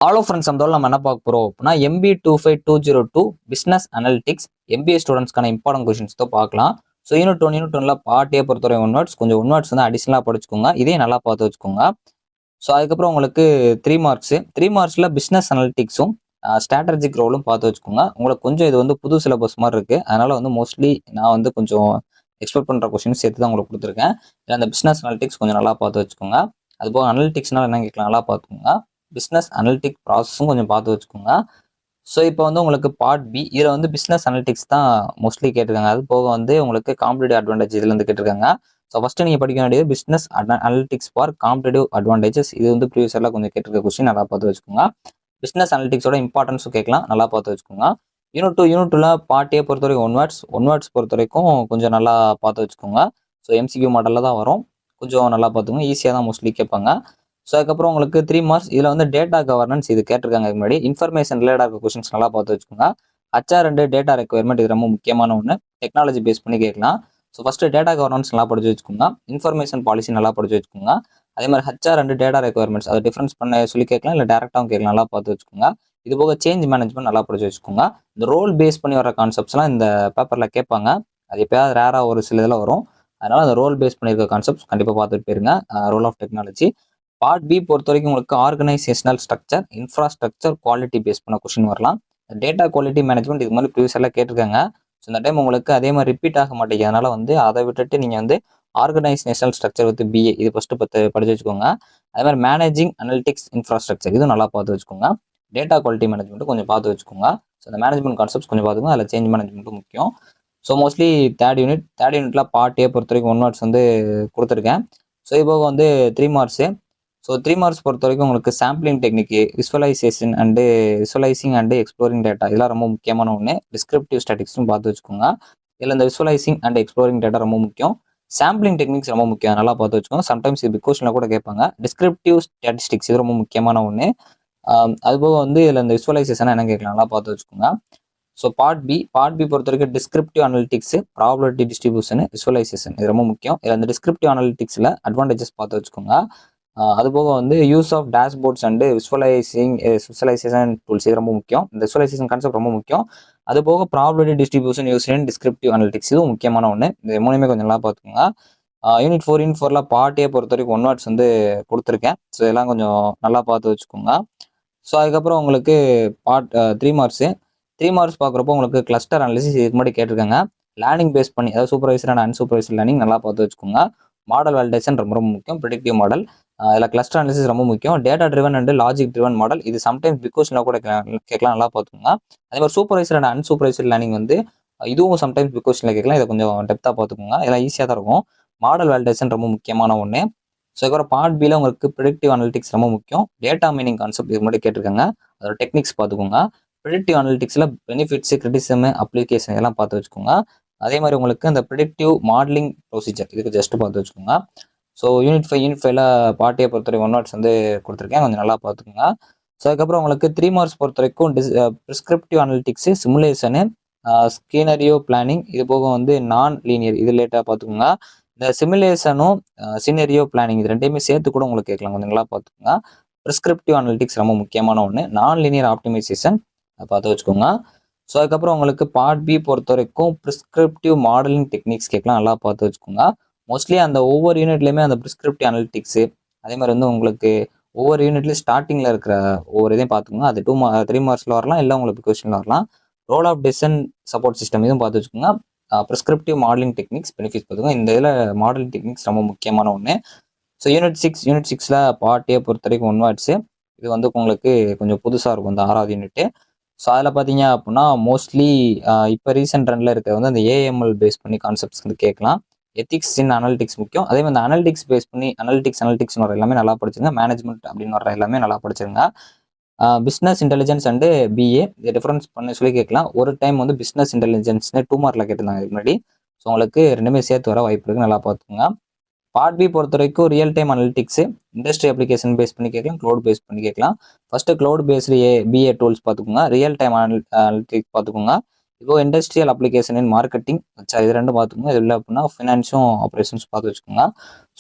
Hello friends, நம்ம என்ன பார்க்க போறோம் அப்படின்னா MBA 25202 பிசினஸ் அனலிட்டிக்ஸ் MBA ஸ்டூடெண்ட்ஸ்க்கான இம்பார்ட்டன்ட் கொஸ்டின்ஸ் தான் பார்க்கலாம். ஸோ யூனிட் ஒன்ல பார்ட்டியை பொறுத்தவரை ஒன்வர்ட்ஸ் கொஞ்சம் ஒன்வர்ட்ஸ் வந்து அடிஷனலாக படிச்சுக்கோங்க. இதே நல்லா பார்த்து வச்சுக்கோங்க. ஸோ அதுக்கப்புறம் உங்களுக்கு 3 மார்க்ஸில் பிஸ்னஸ் அனலிட்டிக்ஸும் ஸ்ட்ராட்டஜிக் ரோலும் பார்த்து வச்சுக்கோங்க. உங்களுக்கு கொஞ்சம் இது வந்து புது சிலபஸ் மாதிரி இருக்குது. அதனால் வந்து மோஸ்ட்லி நான் வந்து கொஞ்சம் எக்ஸ்பெக்ட் பண்ணுற கொஸ்டின்ஸ் சேர்த்து தான் உங்களுக்கு கொடுத்துருக்கேன். அந்த பிஸ்னஸ் அனலிட்டிக்ஸ் கொஞ்சம் நல்லா பார்த்து வச்சுக்கோங்க. அதுபோக அனலிட்டிக்ஸ்னால் என்ன கேட்கலாம், நல்லா பார்த்துக்கோங்க. பிஸ்னஸ் அனலிட்டிக் ப்ராசஸும் கொஞ்சம் பார்த்து வச்சுக்கோங்க. ஸோ இப்போ வந்து உங்களுக்கு பார்ட் பி, இதில் வந்து பிஸ்னஸ் அனலிட்டிக்ஸ் தான் மோஸ்ட்லி கேட்டிருக்காங்க. அது போக வந்து உங்களுக்கு காம்படிட்டிவ் அட்வான்டேஜ் இதுலேருந்து கேட்டிருக்காங்க. ஸோ ஃபஸ்ட்டு நீங்கள் படிக்க வேண்டியது business analytics for competitive advantages. இது வந்து ப்ரீவியஸ் எல்லாம் கொஞ்சம் கேட்டிருக்க கொஸ்டின் நல்லா பார்த்து வச்சுக்கோங்க. பிஸ்னஸ் அனலிட்டிக்ஸோட இம்பார்ட்டன்ஸும் கேட்கலாம், நல்லா பார்த்து வச்சுக்கோங்க. யூனிட் டூவில் பார்ட்டியை பொறுத்த வரைக்கும் ஒன்வர்ட்ஸ் பொறுத்த வரைக்கும் கொஞ்சம் நல்லா பார்த்து வச்சுக்கோங்க. ஸோ MCQ மாடலில் தான் வரும், கொஞ்சம் நல்லா பார்த்துக்கோங்க. ஈஸியாக தான் மோஸ்ட்லி கேட்பாங்க. ஸோ அதுக்கப்புறம் உங்களுக்கு 3 மார்க்ஸ், இதில் வந்து டேட்டா கவர்னன்ஸ் இது கேட்டிருக்காங்க. முன்னாடி இன்ஃபர்மேஷன் ரிலேட்டடாக இருக்க கொஸ்டின்ஸ் நல்லா பார்த்து வச்சுக்கோங்க. HR அண்ட் டேட்டா ரெக்யர்மெண்ட் இது ரொம்ப முக்கியமான ஒன்று. டெக்னாலஜி பேஸ் பண்ணி கேட்கலாம். ஸோ ஃபஸ்ட்டு டேட்டா கவர்னன்ஸ் நல்லா படிச்சு வச்சுக்கோங்க. இன்ஃபர்மேஷன் பாலிசி நல்லா படிச்சு வச்சுக்கோங்க. அதே மாதிரி HR அண்ட் டேட்டா ரெக்யர்மெண்ட்ஸ் அதை டிஃபரன்ஸ் பண்ண சொல்லி கேட்கலாம், இல்லை டேரெக்டாகவும் கேட்கலாம், நல்லா பார்த்து வச்சுக்கோங்க. இது போக சேஞ்ச் மேனேஜ்மெண்ட் நல்லா படிச்சு வச்சுக்கோங்க. இந்த ரோல் பேஸ் பண்ணி வர கான்செப்ட்ஸ்லாம் இந்த பேப்பரில் கேட்பாங்க. அது எப்போயாவது ரேராக ஒரு சில இதில் வரும். அதனால் அந்த ரோல் பேஸ் பண்ணியிருக்க கான்செப்ட்ஸ் கண்டிப்பாக பார்த்துட்டு போயிருங்க. Role of technology. Part B பொறுத்த வரைக்கும் உங்களுக்கு organisational structure, infrastructure, quality base பண்ண கொஸ்டின் வரலாம். டேட்டா குவாலிட்டி மேனேஜ்மெண்ட் இது மாதிரி ப்ரீவியஸ் எல்லாம் கேட்டிருக்காங்க. ஸோ இந்த டைம் உங்களுக்கு அதே மாதிரி ரிப்பீட் ஆக மாட்டேங்குது. அதனால வந்து அதை விட்டுட்டு நீங்கள் வந்து ஆர்கனைசேஷனல் ஸ்ட்ரக்சர் வித் BA இது ஃபஸ்ட்டு படிச்சு வச்சுக்கோங்க. அதே மாதிரி மேனேஜிங் அனலிட்டிக்ஸ் இன்ஃப்ராஸ்ட்ரக்சர் இதுவும் நல்லா பார்த்து வச்சுக்கோங்க. டேட்டா குவாலிட்டி மேனேஜ்மெண்ட்டும் கொஞ்சம் பார்த்து வச்சுக்கோங்க. ஸோ அந்த மேனேஜ்மெண்ட் கான்செப்ட்ஸ் கொஞ்சம் பார்த்துக்கோங்க. அதில் சேஞ்ச் மேனேஜ்மெண்ட்டும் முக்கியம். ஸோ மோஸ்ட்லி தேர்ட் யூனிட்ல பார்ட் ஏ பொறுத்த வரைக்கும் 1 மார்க்ஸ் வந்து கொடுத்துருக்கேன். ஸோ இப்போ வந்து 3 மார்க்ஸு. ஸோ 3 மார்க்ஸ் பொறுத்த வரைக்கும் உங்களுக்கு sampling technique, visualising and exploring data இதெல்லாம் ரொம்ப முக்கியமான ஒன்று. டிஸ்கிரிப்டிவ் ஸ்டாட்டிக்ஸும் பார்த்து வச்சுக்கோங்க. இதில் இந்த விசுவலைசிங் அண்ட் எக்ஸ்ப்ளோரிங் டேட்டா ரொம்ப முக்கியம். சாம்பிளிங் டெக்னிக்ஸ் ரொம்ப முக்கியம், நல்லா பார்த்து வச்சுக்கோங்க. சம்டைம்ஸ் இது கொஸ்டினில் கூட கேட்பாங்க. டிஸ்கிரிப்டிவ் ஸ்டாட்டிஸ்டிக்ஸ் இது ரொம்ப முக்கியமான ஒன்று. அதுபோக வந்து இதில் இந்த விசுவலைசேஷன் என்ன கேட்கலாம், நல்லா பார்த்து வச்சுக்கோங்க. ஸோ பார்ட் பி பொறுத்த வரைக்கும் descriptive analytics, probability distribution, visualisation இது ரொம்ப முக்கியம். இதில் அந்த டிஸ்கிரிப்டிவ் அனலிட்டிக்ஸில் அட்வான்டேஜஸ் பார்த்து வச்சுக்கோங்க. அதுபோக வந்து use of dashboards and visualization tools இது ரொம்ப முக்கியம். இந்த விசுவலைசேஷன் கான்செப்ட் ரொம்ப முக்கியம். அதுபோக probability distribution use in descriptive analytics இதுவும் முக்கியமான ஒன்று. இந்த மூணுமே கொஞ்சம் நல்லா பார்த்துக்கோங்க. யூனிட் 4 பார்ட்டியை பொறுத்த வரைக்கும் 1 மார்க்ஸ் வந்து கொடுத்துருக்கேன். ஸோ இதெல்லாம் கொஞ்சம் நல்லா பார்த்து வச்சுக்கோங்க. ஸோ அதுக்கப்புறம் உங்களுக்கு பார்ட் 3 மார்க்ஸ் பார்க்குறப்போ உங்களுக்கு கிளஸ்டர் அனாலிசிஸ் இதுக்கு முன்னாடி கேட்டிருக்காங்க. லேர்னிங் பேஸ் பண்ணி, அதாவது சூப்பர்வைசர் அண்ட் அன்சூப்பர்வைசர் லேர்னிங் நல்லா பார்த்து வச்சுக்கோங்க. மாடல் வேலிடேஷன் ரொம்ப ரொம்ப முக்கியம். ப்ரெடிக்டிவ் மாடல், இதில் கிளஸ்டர் அனாலிசிஸ் ரொம்ப முக்கியம். Data driven and logic driven model இது சம்டைம்ஸ் பிக் கொஸ்டினில் கூட கேட்கலாம், நல்லா பார்த்துக்கோங்க. அதே மாதிரி சூப்பர்வைசர் அண்ட் அன்சூப்பர்வைசர் லேர்னிங் வந்து இதுவும் சம்டைம்ஸ் பிக் கொஸ்டினில் கேட்கலாம். இதை கொஞ்சம் டெப்த்தாக பார்த்துக்கோங்க. இதெல்லாம் ஈஸியாக தான் இருக்கும். மாடல் வேலிடேஷன் ரொம்ப முக்கியமான ஒன்று. ஸோ அதுக்கப்புறம் பார்ட் பியில் உங்களுக்கு ப்ரெடிக்டிவ் அனலிட்டிக்ஸ் ரொம்ப முக்கியம். டேட்டா மீனிங் கான்செப்ட் இது முன்னாடி கேட்டிருக்காங்க, அதோட டெக்னிக்ஸ் பார்த்துக்கோங்க. ப்ரெடிக்டிவ் அனலிட்டிக்ஸில் பெனிஃபிட்ஸு, கிரிட்டிசிசம், அப்ளிகேஷன் இதெல்லாம் பார்த்து வச்சுக்கோங்க. அதே மாதிரி உங்களுக்கு அந்த ப்ரெடிக்டிவ் மாடலிங் ப்ரொசீஜர் இதுக்கு ஜஸ்ட் பார்த்து வச்சுக்கோங்க. ஸோ யூனிட் 5ல பார்ட்டியை பொறுத்த வரைக்கும் 1 மார்க்ஸ் வந்து கொடுத்துருக்கேன், கொஞ்சம் நல்லா பார்த்துக்கோங்க. ஸோ அதுக்கப்புறம் உங்களுக்கு 3 மார்க்ஸ் பொறுத்த வரைக்கும் ப்ரிஸ்கிரிப்டிவ் அனலிட்டிக்ஸு, சிமுலேஷனு, ஸ்கீனரியோ பிளானிங் இது போக வந்து நான் லீனியர் இது லேட்டாக பார்த்துக்கோங்க. இந்த சிமுலேஷனும் சினரியோ பிளானிங் இது ரெண்டையுமே சேர்த்து கூட உங்களுக்கு கேட்கலாம், கொஞ்சம் நல்லா பார்த்துக்கோங்க. ப்ரிஸ்கிரிப்டிவ் அனலிட்டிக்ஸ் ரொம்ப முக்கியமான ஒன்று. நான் லீனியர் ஆப்டிமைசேஷன் பார்த்து வச்சுக்கோங்க. ஸோ அதுக்கப்புறம் உங்களுக்கு பார்ட் பி பொறுத்த வரைக்கும் ப்ரிஸ்கிரிப்டிவ் மாடலிங் டெக்னிக்ஸ் கேட்கலாம், நல்லா பார்த்து வச்சுக்கோங்க. மோஸ்ட்லி அந்த ஒவ்வொரு யூனிட்லையுமே அந்த ப்ரிஸ்கிரிப்டிவ் அனலிட்டிக்ஸு, அதே மாதிரி வந்து உங்களுக்கு ஒவ்வொரு யூனிட்லேயும் ஸ்டார்டிங்கில் இருக்கிற ஒவ்வொரு இதையும் பார்த்துக்கோங்க. அது 3 மார்க்ஸில் வரலாம், இல்லை உங்களுக்கு கொஸ்டினில் வரலாம். Role of decision support system இதுவும் பார்த்து வச்சுக்கோங்க. ப்ரிஸ்கிரிப்டிவ் மாடலிங் டெக்னிக்ஸ் பெனிஃபிட்ஸ் பார்த்துக்கோங்க. இந்த இதில் மாடலிங் டெக்னிக்ஸ் ரொம்ப முக்கியமான ஒன்று. ஸோ யூனிட் 6ல பார்ட்டியை பொறுத்த வரைக்கும் 1 மார்க்ஸு. இது வந்து உங்களுக்கு கொஞ்சம் புதுசாக இருக்கும் இந்த 6வது யூனிட்டு. ஸோ அதில் பார்த்தீங்க அப்படின்னா மோஸ்ட்லி இப்போ ரீசெண்ட் ட்ரெண்டில் இருக்கிறது வந்து அந்த AML பேஸ் பண்ணி கான்செப்ட்ஸ் வந்து கேட்கலாம். எத்திக்ஸ் இன் அனலிட்டிக்ஸ் முக்கியம். அதே மாதிரி அனலிட்டிக்ஸ் பேஸ் பண்ணி அனலிட்டிக்ஸ்னு வர எல்லாமே நல்லா படிச்சுங்க. மேனேஜ்மெண்ட் அப்படின்னு வர எல்லாமே நல்லா படிச்சிருங்க. பிஸ்னஸ் இன்டெலிஜென்ஸ் அண்டு BA இது டிஃபரன்ஸ் பண்ணி சொல்லி கேட்கலாம். ஒரு டைம் வந்து பிஸ்னஸ் இன்டெலிஜென்ஸ்னு 2 மார்க்கில் கேட்டிருந்தாங்க இதுக்கு முன்னாடி. ஸோ உங்களுக்கு ரெண்டுமே சேர்த்து வர வாய்ப்பு இருக்குது, நல்லா பார்த்துக்கோங்க. பார்ட் பி பொறுத்த வரைக்கும் real time analytics, industry application base பண்ணி கேட்கலாம், க்ளவுட் பேஸ் பண்ணி கேட்கலாம். First cloud based BA tools பார்த்துக்கோங்க. ரியல் டைம் அனலிட்டிக்ஸ் பார்த்துக்கோங்க. இப்போ இண்டஸ்ட்ரியல் அப்ளிகேஷன் இன் மார்க்கெட்டிங் இது ரெண்டும் பார்த்துக்கோங்க. இது இல்லை அப்படின்னா ஃபினான்ஸும் ஆப்ரேஷன்ஸ் பார்த்து வச்சுக்கோங்க.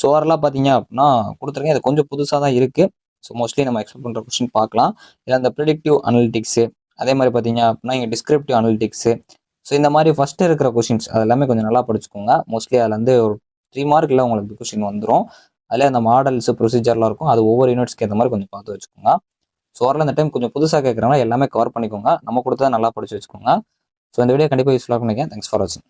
ஸோ ஓவராலாக பார்த்தீங்க அப்படின்னா கொடுத்துருக்கேன். இது கொஞ்சம் புதுசாக தான் இருக்குது. ஸோ மோஸ்ட்லி நம்ம எக்ஸ்பெக்ட் பண்ணுற கொஸ்டின் பார்க்கலாம். இல்லை அந்த ப்ரிடிக்டிவ் அனலிட்டிக்ஸு, அதே மாதிரி பார்த்தீங்க அப்படின்னா இங்கே டிஸ்கிரிப்டிவ் அனலிட்டிக்ஸு. ஸோ இந்த மாதிரி ஃபஸ்ட்டு இருக்கிற கொஷின்ஸ் அது எல்லாமே கொஞ்சம் நல்லா படிச்சுக்கோங்க. மோஸ்ட்லி அதில் வந்து ஒரு 3 மார்க்கில் உங்களுக்கு கொஷின் வந்துடும். அதில் அந்த மாடல்ஸ் ப்ரொசீஜர்லாம் இருக்கும். அது ஒவ்வொரு யூனிட்ஸ்க்கு ஏற்ற மாதிரி கொஞ்சம் பார்த்து வச்சுக்கோங்க. ஸோ வரல இந்த டைம் கொஞ்சம் புதுசாக கேட்குறாங்க, எல்லாமே கவர் பண்ணிக்கோங்க. நம்ம கொடுத்தா நல்லா படிச்சு வச்சுக்கோங்க. ஸோ இந்த வீடியோ கண்டிப்பாக யூஸ்ஃபுல்லாக நினைக்கிறேன். தேங்க்ஸ் ஃபார் வாட்சிங்.